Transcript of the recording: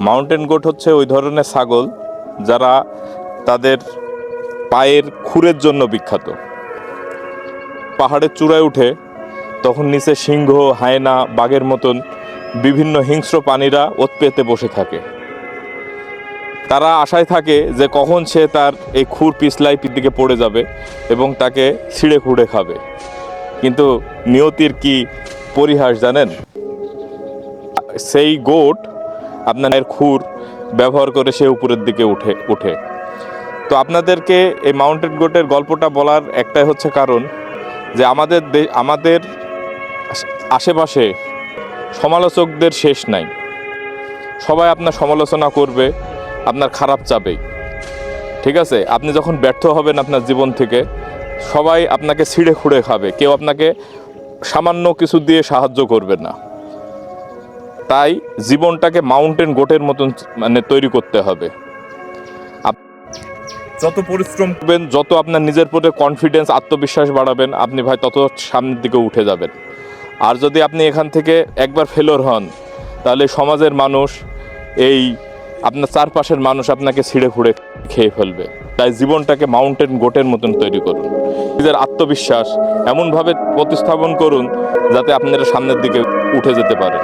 Mountain goat হচ্ছে ওই ধরনের ছাগল যারা তাদের পায়ের খুরের জন্য বিখ্যাত। পাহাড়ের চূড়ায় উঠে তখন নিচে সিংহ, হায়না, বাঘের মতন বিভিন্ন হিংস্র প্রাণীরা ওৎ পেতে বসে থাকে। তারা আশায় থাকে যে কখন সে তার এই খুর পিছলাই দিকে পড়ে যাবে এবং তাকে ছিঁড়ে খুঁড়ে খাবে। কিন্তু নিয়তির কি পরিহাস জানেন? সেই গোট আপনার খুর ব্যবহার করে সে উপরের দিকে উঠে। তো আপনাদেরকে এই মাউন্টেন গোটের গল্পটা বলার একটাই হচ্ছে কারণ যে আমাদের আশেপাশে সমালোচকদের শেষ নাই। সবাই আপনার সমালোচনা করবে, আপনার খারাপ চাবেই। ঠিক আছে, আপনি যখন ব্যর্থ হবেন আপনার জীবন থেকে, সবাই আপনাকে ছিঁড়ে খুঁড়ে খাবে, কেউ আপনাকে সামান্য কিছু দিয়ে সাহায্য করবে না। তাই জীবনটাকে মাউন্টেন গোটের মতন তৈরি করতে হবে। যত পরিশ্রম করবেন, যত আপনার নিজের প্রতি কনফিডেন্স, আত্মবিশ্বাস বাড়াবেন, আপনি ভাই তত সামনের দিকে উঠে যাবেন। আর যদি আপনি এখান থেকে একবার ফেলোর হন, তাহলে সমাজের মানুষ, এই আপনার চারপাশের মানুষ আপনাকে ছিঁড়ে খুঁড়ে খেয়ে ফেলবে। তাই জীবনটাকে মাউন্টেন গোটের মতন তৈরি করুন। নিজের আত্মবিশ্বাস এমনভাবে প্রতিস্থাপন করুন যাতে আপনারা সামনের দিকে উঠে যেতে পারেন।